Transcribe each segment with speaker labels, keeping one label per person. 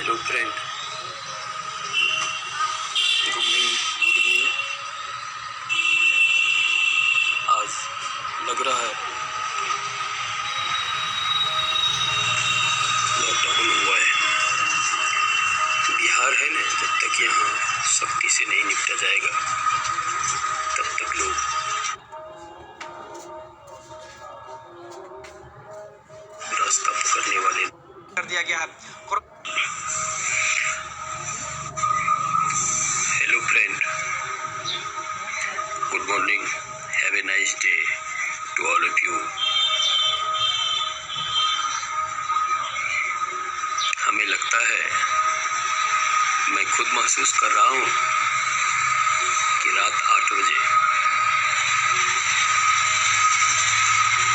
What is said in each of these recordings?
Speaker 1: Hello friend, good evening. आज लग रहा है लॉकडाउन हुआ है। बिहार है ना, जब तक यहाँ सख्ती से नहीं निपटा जाएगा तब तक लोग रास्ता पकड़ने वाले
Speaker 2: कर दिया गया है।
Speaker 1: Hello friend, good morning, have a nice day to all of you. हमें लगता है, मैं खुद महसूस कर रहा हूँ कि रात 8 बजे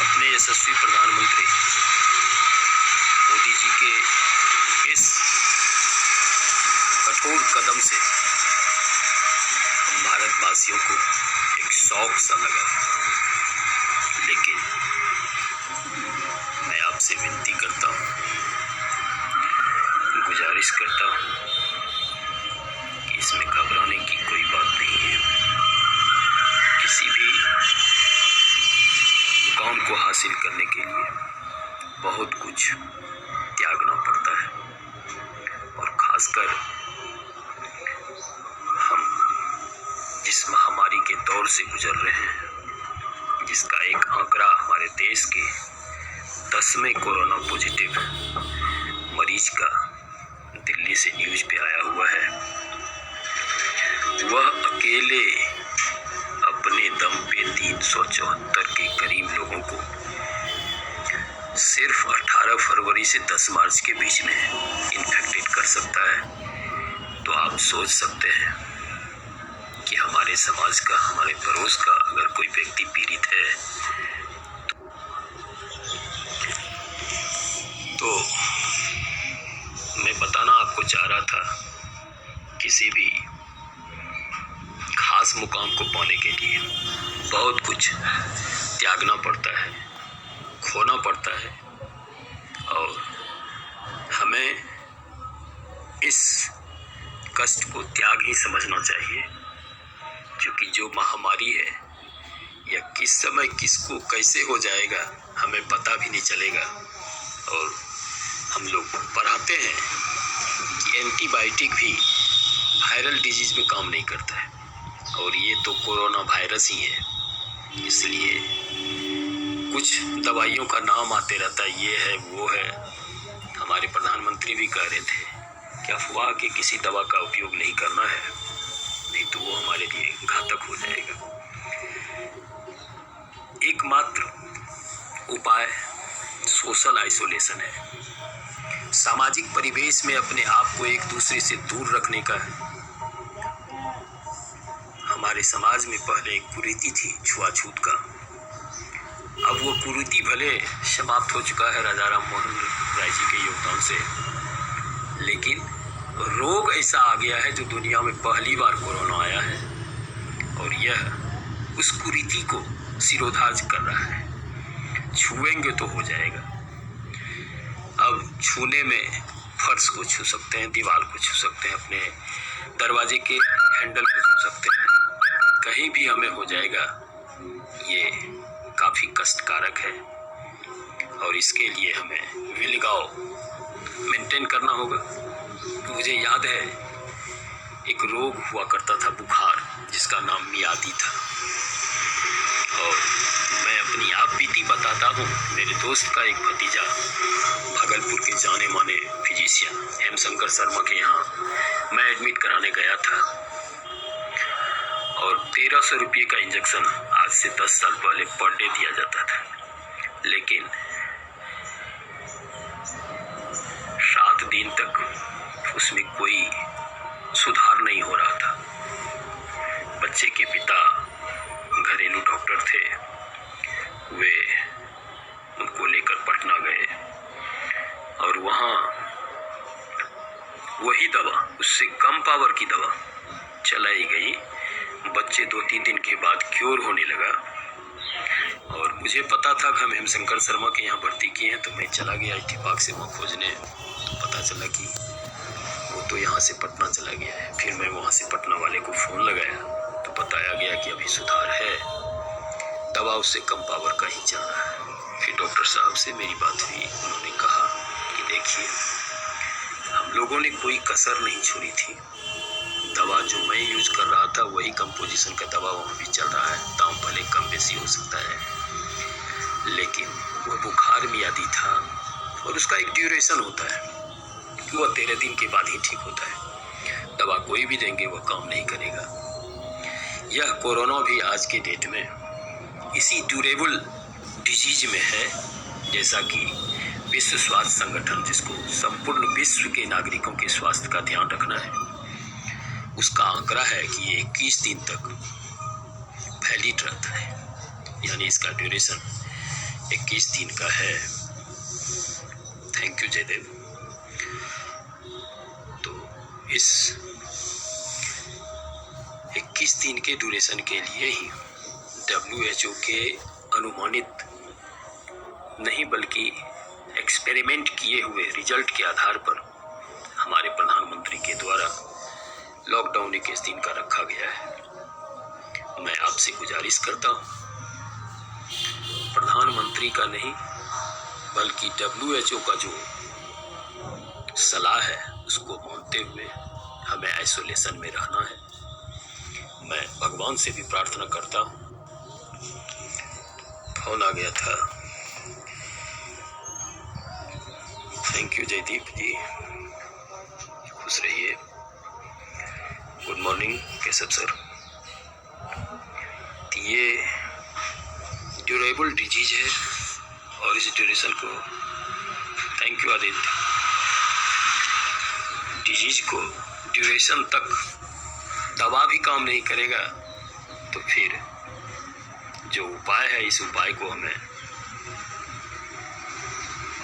Speaker 1: अपने यशस्वी प्रधानमंत्री मोदी जी के इस कठोर कदम से हम भारतवासियों को एक शौक सा लगा। लेकिन मैं आपसे विनती करता हूँ, गुजारिश करता हूँ कि इसमें घबराने की कोई बात नहीं है। किसी भी मुकाम को हासिल करने के लिए बहुत कुछ त्यागना पड़ता है, और खासकर हम जिस महामारी के दौर से गुजर रहे हैं, जिसका एक आंकड़ा हमारे देश के 10वें कोरोना पॉजिटिव मरीज का दिल्ली से न्यूज पे आया हुआ है, वह अकेले अपने दम पे 374 के करीब लोगों को सिर्फ 18 फरवरी से 10 मार्च के बीच में इन्फेक्टेड कर सकता है। तो आप सोच सकते हैं कि हमारे समाज का, हमारे पड़ोस का अगर कोई व्यक्ति पीड़ित है तो मैं बताना आपको चाह रहा था, किसी भी खास मुकाम को पाने के लिए बहुत कुछ त्यागना पड़ता है, खोना पड़ता है, और हमें इस कष्ट को त्याग ही समझना चाहिए, क्योंकि जो महामारी है या किस समय किसको कैसे हो जाएगा हमें पता भी नहीं चलेगा। और हम लोग पढ़ाते हैं कि एंटीबायोटिक भी वायरल डिजीज में काम नहीं करता है, और ये तो कोरोना वायरस ही है। इसलिए कुछ दवाइयों का नाम आते रहता है, ये है वो है। हमारे प्रधानमंत्री भी कह रहे थे कि अफवाह के किसी दवा का उपयोग नहीं करना है, नहीं तो वो हमारे लिए घातक हो जाएगा। एकमात्र उपाय सोशल आइसोलेशन है, सामाजिक परिवेश में अपने आप को एक दूसरे से दूर रखने का है। हमारे समाज में पहले एक कुरीति थी छुआछूत का, अब वो कुरीति भले समाप्त हो चुका है राजा राम मोहन राय जी के योगदान से, लेकिन रोग ऐसा आ गया है जो दुनिया में पहली बार कोरोना आया है, और यह उस कुरीति को सिरोधार्य कर रहा है। छुएंगे तो हो जाएगा। अब छूने में फर्श को छू सकते हैं, दीवार को छू सकते हैं, अपने दरवाजे के हैंडल को छू सकते हैं, कहीं भी हमें हो जाएगा। ये काफ़ी कष्टकारक है, और इसके लिए हमें विलगाव मेंटेन करना होगा। मुझे याद है एक रोग हुआ करता था, बुखार, जिसका नाम मियादी था, और मैं अपनी आप बीती बताता हूँ। मेरे दोस्त का एक भतीजा भागलपुर के जाने माने फिजिशियन एम शंकर शर्मा के यहाँ मैं एडमिट कराने गया था, और 1300 रुपये का इंजेक्शन आज से 10 साल पहले पर डे दिया जाता था, लेकिन 7 दिन तक उसमें कोई सुधार नहीं हो रहा था। बच्चे के पिता घरेलू डॉक्टर थे, वे उनको लेकर पटना गए, और वहाँ वही दवा, उससे कम पावर की दवा चलाई गई। बच्चे 2-3 दिन के बाद क्योर होने लगा, और मुझे पता था कि हम हेमशंकर शर्मा के यहाँ भर्ती किए हैं, तो मैं चला गया इत्तेफाक से वहाँ खोजने। तो पता चला कि वो तो यहाँ से पटना चला गया है। फिर मैं वहाँ से पटना वाले को फ़ोन लगाया तो बताया गया कि अभी सुधार है, दवा उससे कम पावर का ही चल रहा है। फिर डॉक्टर साहब से मेरी बात हुई, उन्होंने कहा कि देखिए, हम लोगों ने कोई कसर नहीं छोड़ी थी। दवा जो मैं यूज कर रहा था वही कंपोजिशन का दवा वहाँ भी चल रहा है। दाम भले कम बेसी हो सकता है, लेकिन वो बुखार मियादी था और उसका एक ड्यूरेशन होता है, वह 13 दिन के बाद ही ठीक होता है। दवा कोई भी देंगे वह काम नहीं करेगा। यह कोरोना भी आज के डेट में इसी ड्यूरेबल डिजीज में है, जैसा कि विश्व स्वास्थ्य संगठन, जिसको संपूर्ण विश्व के नागरिकों के स्वास्थ्य का ध्यान रखना है, उसका आंकड़ा है कि ये 21 दिन तक वैलिड रहता है, यानी इसका ड्यूरेशन 21 दिन का है। Thank you Jaidev. तो इस 21 दिन के ड्यूरेशन के लिए ही WHO के अनुमानित नहीं बल्कि एक्सपेरिमेंट किए हुए रिजल्ट के आधार पर हमारे प्रधानमंत्री के द्वारा लॉकडाउन 21 दिन का रखा गया है। मैं आपसे गुजारिश करता हूँ, प्रधानमंत्री का नहीं बल्कि WHO का जो सलाह है उसको मानते हुए हमें आइसोलेशन में रहना है। मैं भगवान से भी प्रार्थना करता हूँ। फोन आ गया था। थैंक यू जयदीप जी, खुश रहिए। Good morning Keshav sir. ये ड्यूरेबल डिजीज है और इस ड्यूरेशन को, थैंक यू आदित्य, डिजीज को ड्यूरेशन तक दवा भी काम नहीं करेगा, तो फिर जो उपाय है इस उपाय को हमें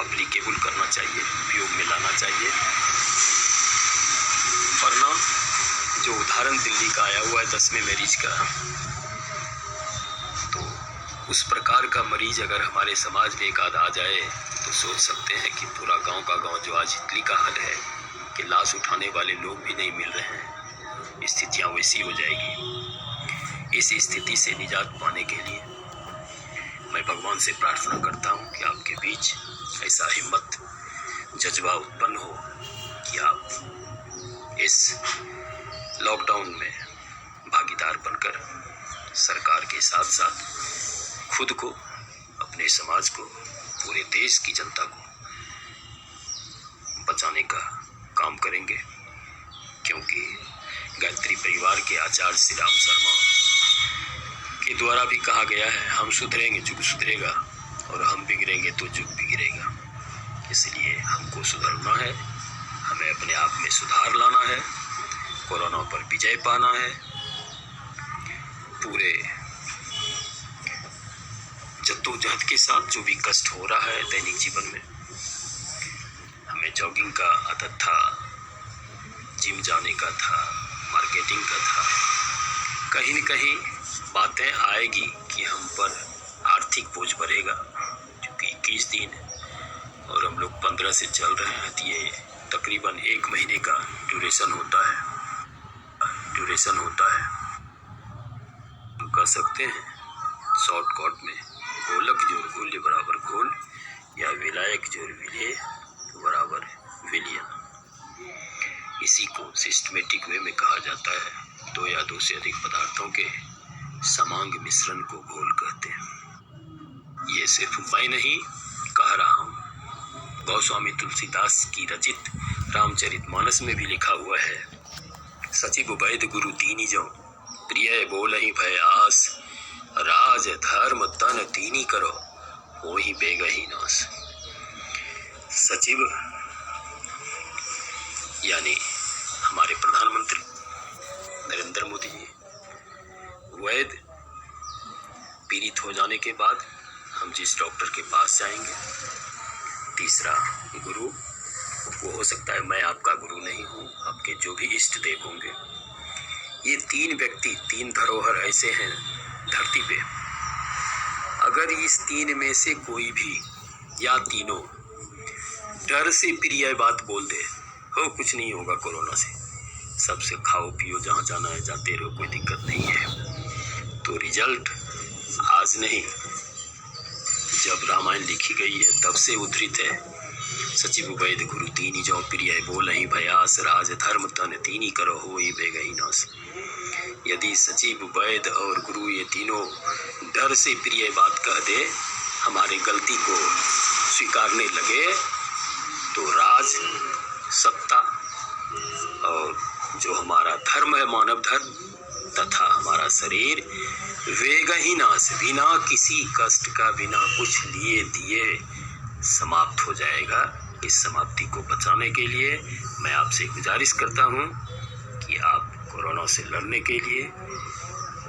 Speaker 1: अप्लीकेबल करना चाहिए, उपयोग में लाना चाहिए। वरना जो उदाहरण दिल्ली का आया हुआ है 10वें मरीज का, तो उस प्रकार का मरीज अगर हमारे समाज में एक आध आ जाए तो सोच सकते हैं कि पूरा गांव का गांव जो आज इटली का हाल है कि लाश उठाने वाले लोग भी नहीं मिल रहे हैं, स्थितियां वैसी हो जाएगी। इस स्थिति से निजात पाने के लिए मैं भगवान से प्रार्थना करता हूं कि आपके बीच ऐसा हिम्मत जज्बा उत्पन्न हो कि आप इस लॉकडाउन में भागीदार बनकर सरकार के साथ साथ खुद को, अपने समाज को, पूरे देश की जनता को बचाने का काम करेंगे। क्योंकि गायत्री परिवार के आचार्य श्री राम शर्मा के द्वारा भी कहा गया है, हम सुधरेंगे जुग सुधरेगा और हम बिगड़ेंगे तो जुग बिगड़ेगा। इसलिए हमको सुधरना है, हमें अपने आप में सुधार लाना है, कोरोना पर विजय पाना है। पूरे जद्दोजहद के साथ जो भी कष्ट हो रहा है दैनिक जीवन में, हमें जॉगिंग का आदत था, जिम जाने का था, मार्केटिंग का था, कहीं न कहीं बातें आएगी कि हम पर आर्थिक बोझ बढ़ेगा। क्योंकि 21 दिन और हम लोग 15 से चल रहे हैं, तो ये तकरीबन 1 महीने का ड्यूरेशन होता है। हम कह सकते हैं शॉर्टकट में, गोलक जोर गोल्य बराबर घोल, या विलायक जोर विलय बराबर विलियन। इसी को सिस्टमेटिक वे में कहा जाता है। 2 या 2 से अधिक पदार्थों के समांग मिश्रण को घोल कहते हैं। ये सिर्फ मैं नहीं कह रहा हूँ, गोस्वामी तुलसीदास की रचित रामचरितमानस में भी लिखा हुआ है, सचिव वैद गुरु दीनी जो प्रिय बोलहि भय आस, राज धर्म तन दीनी करो हो ही बेगही नाश। सचिव यानी हमारे प्रधानमंत्री नरेंद्र मोदी जी, वैद पीड़ित हो जाने के बाद हम जिस डॉक्टर के पास जाएंगे, तीसरा गुरु, वो हो सकता है मैं आपका गुरु नहीं हूँ, आपके जो भी इष्ट देव होंगे। ये 3 व्यक्ति, 3 धरोहर ऐसे हैं धरती पे, अगर इस 3 में से कोई भी या तीनों डर से प्रिय बात बोल दे, हो कुछ नहीं होगा कोरोना से, सबसे खाओ पियो, जहाँ जाना है जाते रहो, कोई दिक्कत नहीं है। तो रिजल्ट आज नहीं, जब रामायण लिखी गई है तब से उद्धृत है। सचिव वैद गुरु तीनी जो प्रिय बोलहि भयास, राज धर्म तन तीनी करो होई बेगहि नास। यदि सचिव वैद और गुरु ये तीनों डर से प्रिय बात कह दे, हमारे गलती को स्वीकारने लगे, तो राज, सत्ता और जो हमारा धर्म है, मानव धर्म तथा हमारा शरीर वेगहि नाश, बिना किसी कष्ट का, बिना कुछ लिए दिए समाप्त हो जाएगा। इस समाप्ति को बचाने के लिए मैं आपसे गुजारिश करता हूँ कि आप कोरोना से लड़ने के लिए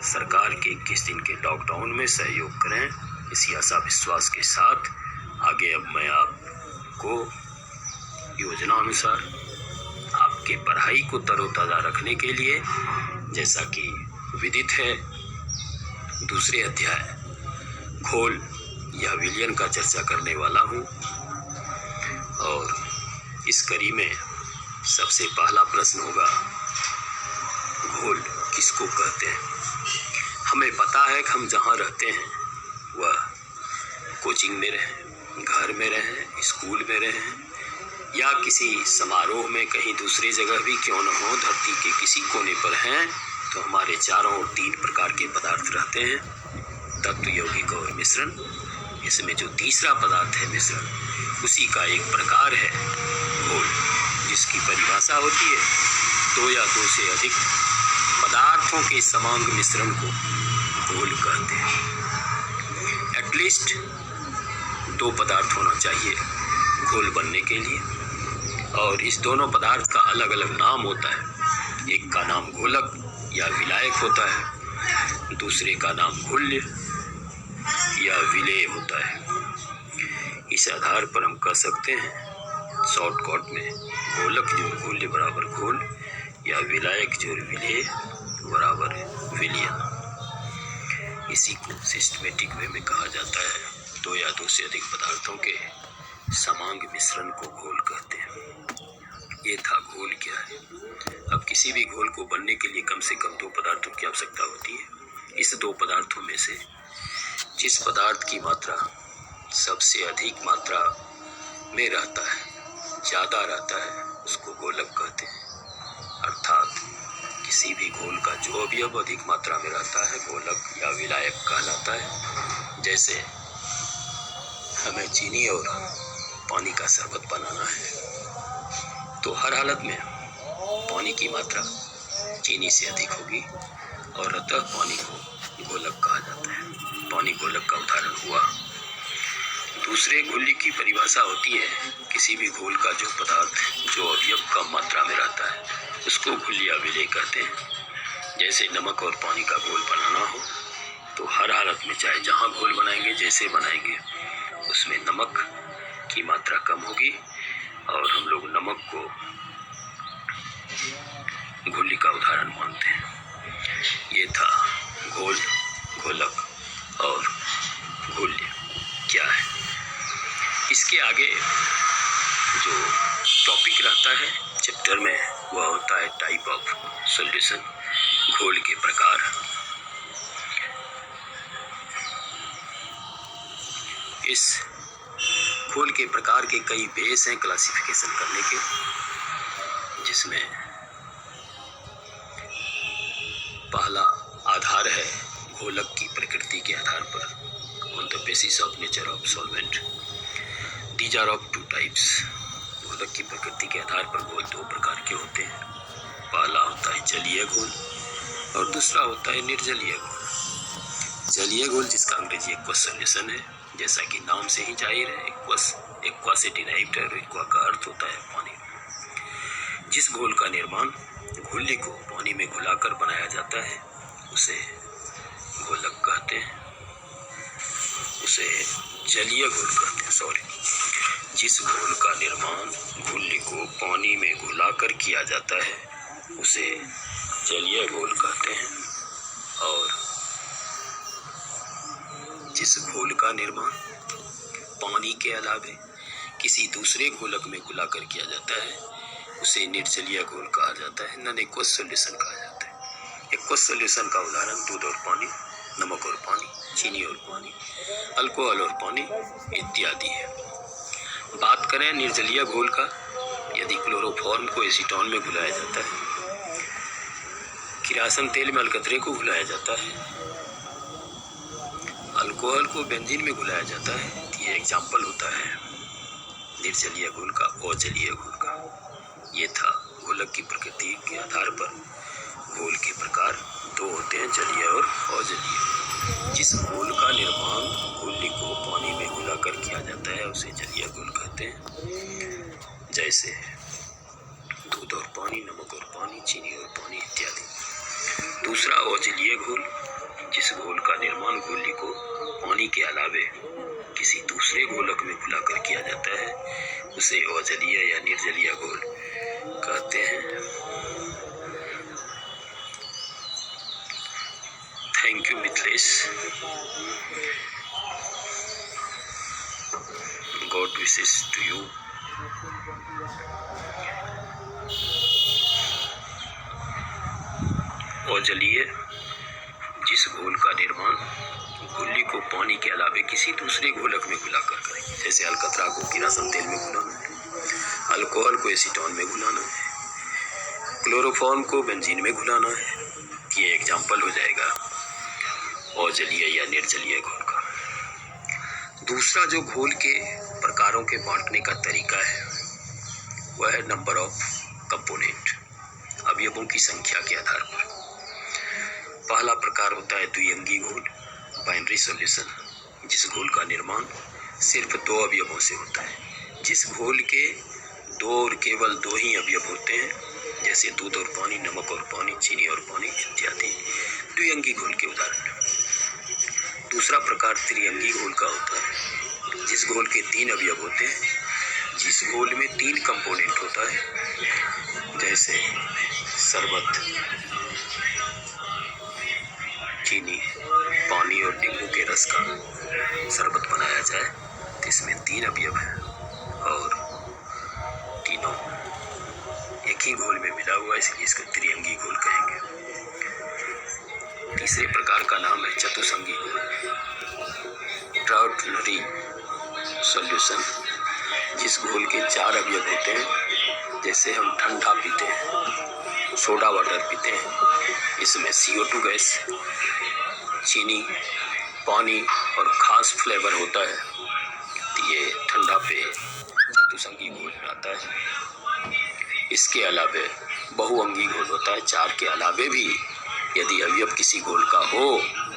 Speaker 1: सरकार के 21 दिन के लॉकडाउन में सहयोग करें। इसी आशा विश्वास के साथ आगे अब मैं आपको योजना अनुसार आपके पढ़ाई को तरोताज़ा रखने के लिए, जैसा कि विदित है, दूसरे अध्याय घोल या विलयन का चर्चा करने वाला हूँ। और इस कड़ी में सबसे पहला प्रश्न होगा, घोल किसको कहते हैं? हमें पता है कि हम जहाँ रहते हैं वह कोचिंग में रहें, घर में रहें, स्कूल में रहें या किसी समारोह में कहीं दूसरी जगह भी क्यों न हो, धरती के किसी कोने पर हैं, तो हमारे चारों ओर 3 प्रकार के पदार्थ रहते हैं, तत्व, यौगिक और मिश्रण। इसमें जो तीसरा पदार्थ है मिश्रण, उसी का एक प्रकार है घोल, जिसकी परिभाषा होती है 2 या 2 से अधिक पदार्थों के समांग मिश्रण को घोल कहते हैं। एटलीस्ट 2 पदार्थ होना चाहिए घोल बनने के लिए, और इस दोनों पदार्थ का अलग अलग नाम होता है। एक का नाम घोलक या विलायक होता है, दूसरे का नाम घुल्य या विलेय होता है। इस आधार पर हम कह सकते हैं शॉर्टकट में घोलक जोड़ घुल्य बराबर घोल या विलायक जोड़ विलेय बराबर विलयन। इसी को सिस्टमेटिक वे में कहा जाता है। 2 या 2 से अधिक पदार्थों के समांग मिश्रण को घोल कहते हैं। ये था घोल क्या है। अब किसी भी घोल को बनने के लिए कम से कम 2 पदार्थों की आवश्यकता होती है। इस 2 पदार्थों में से जिस पदार्थ की मात्रा सबसे अधिक मात्रा में रहता है, ज़्यादा रहता है, उसको घोलक कहते हैं। अर्थात किसी भी घोल का जो अवयव अधिक मात्रा में रहता है घोलक या विलायक कहलाता है। जैसे हमें चीनी और पानी का शरबत बनाना है, तो हर हालत में पानी की मात्रा चीनी से अधिक होगी और अतः पानी को घोलक कहा जाता है। पानी घोलक का उदाहरण हुआ। दूसरे घुल्य की परिभाषा होती है किसी भी घोल का जो पदार्थ, जो अवयव कम मात्रा में रहता है, उसको घुल्य या विलेय कहते हैं। जैसे नमक और पानी का घोल बनाना हो तो हर हालत में, चाहे जहाँ घोल बनाएंगे, जैसे बनाएंगे, उसमें नमक की मात्रा कम होगी और हम लोग नमक को घुल्य का उदाहरण मानते हैं। ये था घोल, घोलक और घुल्य क्या है। इसके आगे जो टॉपिक रहता है चैप्टर में, वह होता है टाइप ऑफ सॉल्यूशन, घोल के प्रकार। इस घोल के प्रकार के कई बेस हैं क्लासिफिकेशन करने के, जिसमें पहला आधार है घोलक की प्रकृति के आधार पर, on the basis of nature of solvent. These are of 2 types. घोलक की प्रकृति के आधार पर घोल 2 प्रकार के होते हैं। पहला होता है जलीय घोल और दूसरा होता है निर्जलीय घोल। जलीय घोल जिसका अंग्रेजी एक्वस सॉल्यूशन है, जैसा कि नाम से ही जाहिर है, एक्वा से डिराइव्ड है, एक्वा का अर्थ होता है पानी। जिस घोल का निर्माण घुल्य को पानी में घुलाकर बनाया जाता है उसे घोलक कहते हैं, उसे जलीय घोल कहते हैं। जिस घोल का निर्माण घुल्य को पानी में घुलाकर किया जाता है उसे जलीय घोल कहते हैं, और जिस घोल का निर्माण पानी के अलावे किसी दूसरे घोलक में घुलाकर किया जाता है उसे निर्जलीय घोल कहा जाता है, नॉन एक्वस सॉल्यूशन कहा जाता है। एक्वस सॉल्यूशन का उदाहरण दूध और पानी, नमक और पानी, चीनी और पानी, अल्कोहल और पानी इत्यादि है। बात करें निर्जलीय घोल का, यदि क्लोरोफॉर्म को एसीटोन में घुलाया जाता है, किरासन तेल में अलकतरे को घुलाया जाता है, अल्कोहल को बेंजीन में घुलाया जाता है, ये एग्जाम्पल होता है निर्जलीय घोल का और जलीय घोल का। ये था घोलक की प्रकृति के आधार पर घोल के प्रकार दो होते हैं, जलीय और अजलीय। जिस घोल का निर्माण घोली को पानी में घुलाकर किया जाता है उसे जलीय घोल कहते हैं, जैसे दूध और पानी, नमक और पानी, चीनी और पानी इत्यादि। दूसरा अजलीय घोल, जिस घोल का निर्माण घोली को पानी के अलावे किसी दूसरे घोलक में घुलाकर किया जाता है उसे अजलीय या निर्जलीय घोल कहते हैं। Thank you Mithilesh. God wishes to you. अजलीय, जिस घोल का निर्माण घोली को पानी के अलावे किसी दूसरे घोलक में घुलाकर करें, जैसे अलकतरा को किरासन तेल में घुलाना है, अल्कोहल को एसीटोन में घुलाना है, क्लोरोफॉर्म को बेंजीन में घुलाना है, ये एग्जाम्पल हो जाएगा अजलीय या निर्जलीय घोल का। दूसरा जो घोल के प्रकारों के बांटने का तरीका है वह है नंबर ऑफ कंपोनेंट, अवयवों की संख्या के आधार पर। पहला प्रकार होता है द्विअंगी घोल, बाइनरी सॉल्यूशन, जिस घोल का निर्माण सिर्फ दो अवयवों से होता है। जिस घोल के दो और केवल दो ही अवयव होते हैं, जैसे दूध और पानी, नमक और पानी, चीनी और पानी इत्यादि, द्विअंगी घोल के उदाहरण। दूसरा प्रकार त्रिअंगी घोल का होता है, जिस घोल के तीन अवयव होते हैं, जिस घोल में तीन कंपोनेंट होता है, जैसे शरबत, चीनी, पानी और नींबू के रस का शरबत बनाया जाए तो इसमें तीन अवयव है और तीनों एक ही घोल में मिला हुआ, इसलिए इसको त्रिअंगी घोल कहेंगे। तीसरे प्रकार का नाम है चतुसंगी घोल, ट्राउटनरी सॉल्यूशन, जिस घोल के चार अवयव होते हैं, जैसे हम ठंडा पीते हैं, सोडा वाटर पीते हैं, इसमें CO2 गैस, चीनी, पानी और खास फ्लेवर होता है, तो ये ठंडा पे चतुसंगी घोल में आता है। इसके अलावे बहुअंगी घोल होता है, चार के अलावे भी यदि अवयव किसी घोल का हो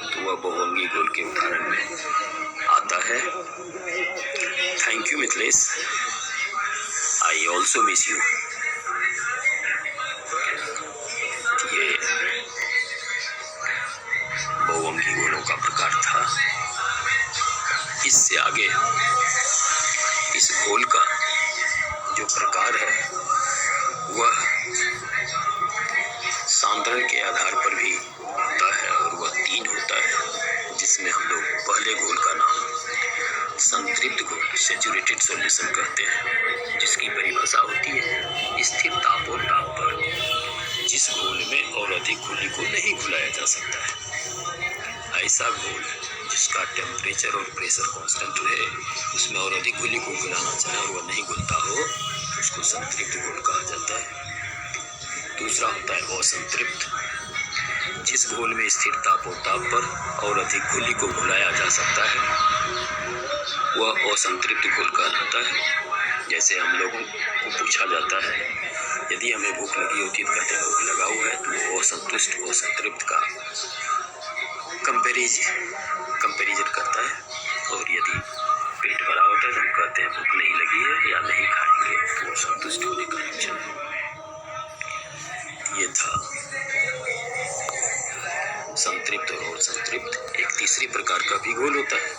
Speaker 1: तो वह बहुअंगी घोल के उदाहरण में आता है। Thank you Mithilesh, I also miss you. ये बहुअंगी घोलों का प्रकार था। इससे आगे इस घोल का जो प्रकार है वह सांद्रण के आधार पर भी होता है और वह तीन होता है, जिसमें हम लोग पहले घोल का नाम संतृप्त घोल, सैचुरेटेड सॉल्यूशन कहते हैं, जिसकी परिभाषा होती है स्थिर ताप और ताप पर जिस घोल में और अधिक घोली को नहीं घुलाया जा सकता है। ऐसा घोल जिसका टेम्परेचर और प्रेशर कांस्टेंट रहे, उसमें और अधिक घोली को घुलाना चाहे और वह नहीं घुलता हो तो उसको संतृप्त घोल कहा जाता है। दूसरा होता है असंतृप्त, जिस घोल में स्थिर ताप और ताप पर और अधिक घोली को घुलाया जा सकता है वह असंतृप्त घोल कहलाता है। जैसे हम लोगों को पूछा जाता है यदि हमें भूख लगी होती है तो कहते हैं भूख लगा हुआ है, तो वो असंतुष्ट असंतृप्त का कंपेरिजन करता है। और यदि पेट भरा होता है तो हम कहते हैं भूख नहीं लगी है या नहीं खाएंगे, तो वो संतुष्ट होने का लक्षण है। ये था संतृप्त और असंतृप्त। एक तीसरी प्रकार का भी घोल होता है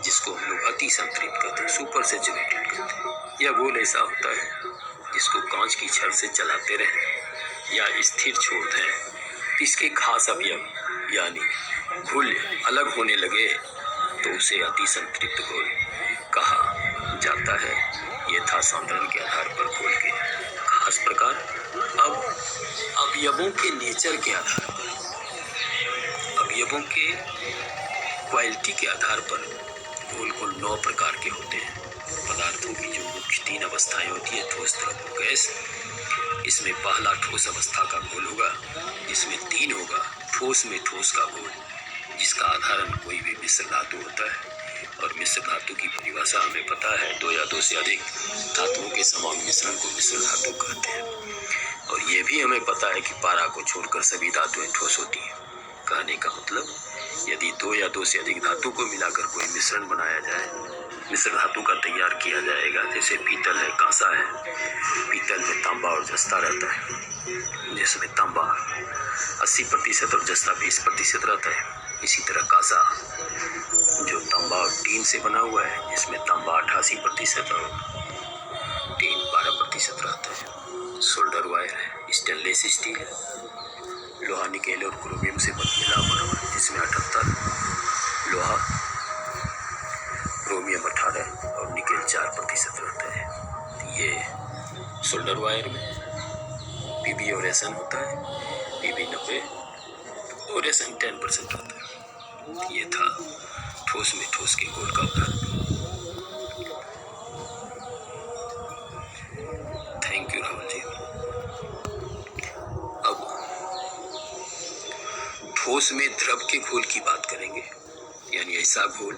Speaker 1: जिसको हम लोग अति संतृप्त कहते हैं, सुपर सैचुरेटेड कहते हैं। यह घोल ऐसा होता है जिसको कांच की छड़ से चलाते रहें या स्थिर छोड़ दें, इसके खास अवयव यानी घोल अलग होने लगे तो उसे अति संतृप्त घोल कहा जाता है। यह था सांद्रण के आधार पर घोल के इस प्रकार अब अवयवों के नेचर के आधार पर, अवयवों के क्वालिटी के आधार पर घोल कुल 9 प्रकार के होते हैं। पदार्थों की जो मुख्य 3 अवस्थाएं होती है, ठोस, द्रव और गैस। इसमें पहला ठोस अवस्था का घोल होगा, जिसमें 3 होगा। ठोस में ठोस का घोल, जिसका आधारण कोई भी मिश्र धातु होता है, और मिश्र धातु की परिभाषा हमें पता है, 2 या 2 से अधिक धातुओं के समान मिश्रण को मिश्र धातु कहते हैं। और ये भी हमें पता है कि पारा को छोड़कर सभी धातुएं ठोस होती हैं। कहने का मतलब, यदि 2 या 2 से अधिक धातु को मिलाकर कोई मिश्रण बनाया जाए, मिश्र धातु का तैयार किया जाएगा, जैसे पीतल है, कांसा है। पीतल में तांबा और जस्ता रहता है, जिसमें तांबा 80% और जस्ता 20% रहता है। इसी तरह कांसा जो तांबा और टीन से बना हुआ है, जिसमें तांबा 88% और टीन 12% रहता है। सोल्डर वायर है, स्टेनलेस स्टील है, लोहा, निकेल और क्रोमियम से मिला बना, जिसमें 78, लोहा, क्रोमियम 18 और निकेल 4% रहता है। ये सोल्डर वायर में पीबी और एसएन होता है, पीबी 90 और एसएन 10% रहता है। ये था ठोस में ठोस के घोल का उदाहरण। Thank you Rahul ji. अब ठोस में द्रव के घोल की बात करेंगे, यानी ऐसा घोल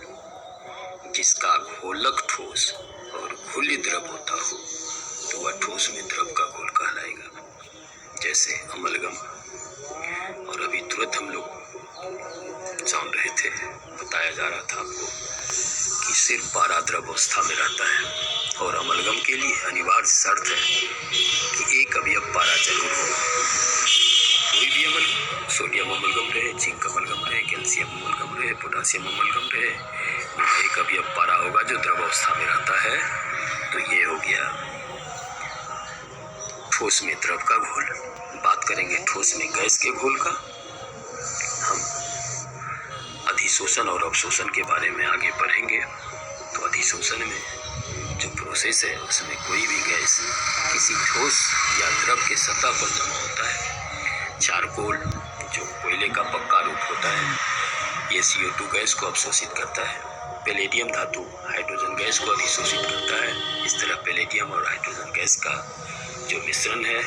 Speaker 1: जिसका घोलक ठोस और घुल्य द्रव होता हो, तो वह ठोस में द्रव का घोल कहलाएगा। जैसे अमलगम, और अभी तुरंत हम लोग जान रहे थे, बताया जा रहा था आपको कि सिर्फ 12 द्रव अवस्था में रहता है, और अमलगम के लिए अनिवार्य शर्त है कि एक अवयव पारा जरूर हो। कोई भी अमलगम, सोडियम अमलगम रहे, जिंक अमलगम रहे, कैल्शियम अमलगम रहे, पोटासियम अमलगम रहे, वहाँ एक अवयव पारा होगा जो द्रव अवस्था में रहता है। तो ये हो गया ठोस में द्रव का घोल। बात करेंगे ठोस में गैस के घोल का। हम अधिशोषण और अवशोषण के बारे में आगे बढ़ेंगे। तो अधिशोषण में जो प्रोसेस है, उसमें कोई भी गैस किसी ठोस या द्रव के सतह पर जमा होता है। चारकोल जो कोयले का पक्का रूप होता है, ये CO2 गैस को अवशोषित करता है। पैलेडियम धातु हाइड्रोजन गैस को अधिशोषित करता है। इस तरह पैलेडियम और हाइड्रोजन गैस का जो मिश्रण है,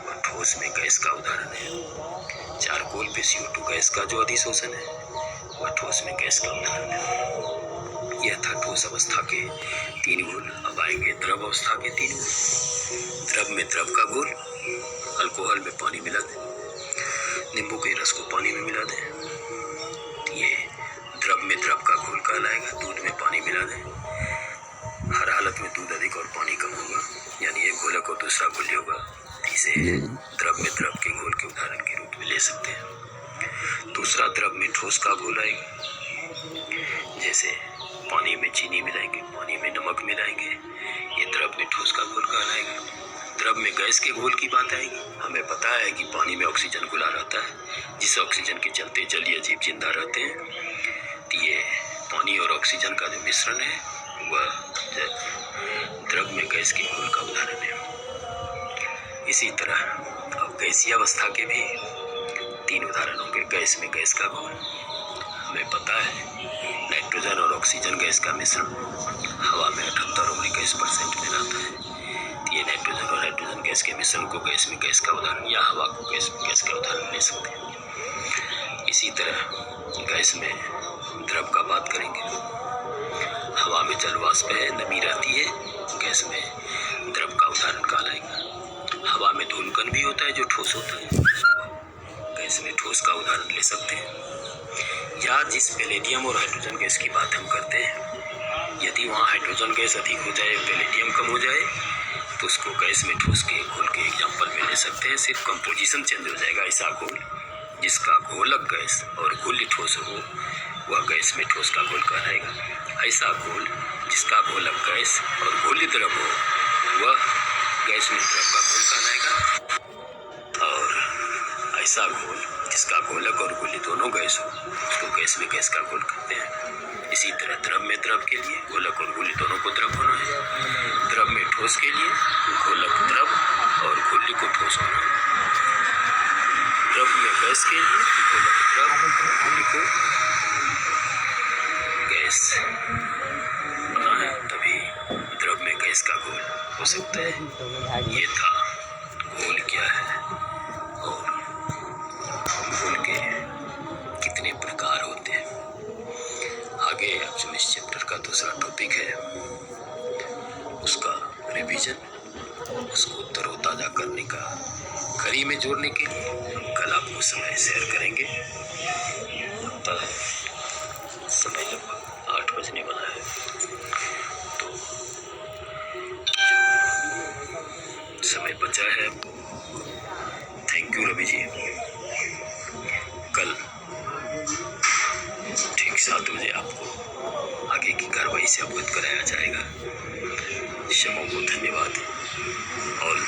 Speaker 1: वह ठोस में गैस का उदाहरण है। चारकोल पे CO2 गैस का जो अधिशोषण है, वह ठोस में गैस का उदाहरण है। यह था ठोस अवस्था के 3 घोल। अब आएंगे द्रव अवस्था के 3 घोल। द्रव में द्रव का घोल, अल्कोहल में पानी मिला दें, नींबू के रस को पानी में मिला दें, ये द्रव में द्रव का घोल कहलाएगा। दूध में पानी मिला दें, हर हालत में दूध अधिक और पानी कम होगा, यानी एक घोलक और दूसरा घुल्य होगा। इसे द्रव में द्रव के घोल के उदाहरण के रूप में ले सकते हैं। दूसरा द्रव में ठोस का घोल आएगा, जैसे पानी में चीनी मिलाएंगे, पानी में नमक मिलाएंगे, ये द्रव में ठोस का घोल कहलाएगा। द्रव में गैस के घोल की बात आएगी। हमें पता है कि पानी में ऑक्सीजन घुला रहता है, जिस ऑक्सीजन के चलते जलीय जीव जिंदा रहते हैं। तो ये पानी और ऑक्सीजन का जो मिश्रण है, वह द्रव में गैस के घोल का उदाहरण है। इसी तरह अब गैसीय अवस्था के भी 3 उदाहरण होंगे। गैस में गैस का घोल, हमें पता है नाइट्रोजन और ऑक्सीजन गैस का मिश्रण हवा में 78 और 21% में रहता है। ये नाइट्रोजन और हाइड्रोजन गैस के मिश्रण को गैस में गैस का उदाहरण, या हवा को गैस में गैस का उदाहरण ले सकते हैं। इसी तरह गैस में द्रव का बात करेंगे। हवा में जल वाष्प है, नमी रहती है, गैस में द्रव का उदाहरण कहलाएगा। हवा में धूलकण भी होता है जो ठोस होता है, गैस में ठोस का उदाहरण ले सकते हैं। या जिस पैलेडियम और हाइड्रोजन गैस की बात हम करते हैं, यदि वहाँ हाइड्रोजन गैस अधिक हो जाए, पैलेडियम कम हो जाए, तो उसको गैस में ठोस के घोल के एग्जाम्पल में ले सकते हैं। सिर्फ कंपोजिशन चेंज हो जाएगा। ऐसा घोल जिसका घोलक गैस और घुल्य ठोस हो, वह गैस में ठोस का घोल कहलाएगा। ऐसा घोल जिसका घोलक गैस और घुल्य द्रव हो, वह गैस में द्रव का घोल कहलाएगा। और ऐसा घोल जिसका घोलक और घुल्य दोनों गैस हो, उसको गैस में गैस का घोल कहते हैं। इसी तरह द्रव में द्रव के लिए घोलक और घुल्य दोनों को द्रव होना है। द्रव में ठोस के लिए घोलक द्रव और घुल्य हो सकता है ये था घोल क्या है और घोल के कितने प्रकार होते हैं। आगे अब जो इस चैप्टर का दूसरा टॉपिक है उसका रिवीजन, उसको तरोताजा करने का कड़ी में जोड़ने के लिए हम कल आपको समय शेयर करेंगे। लगता है समय लगभग 8 बजने वाला है, तो जो समय बचा है थैंक यू रवि जी। कल ठीक 7 बजे आपको आगे की कार्रवाई से अवगत कराया जाएगा। शमों को धन्यवाद। ऑल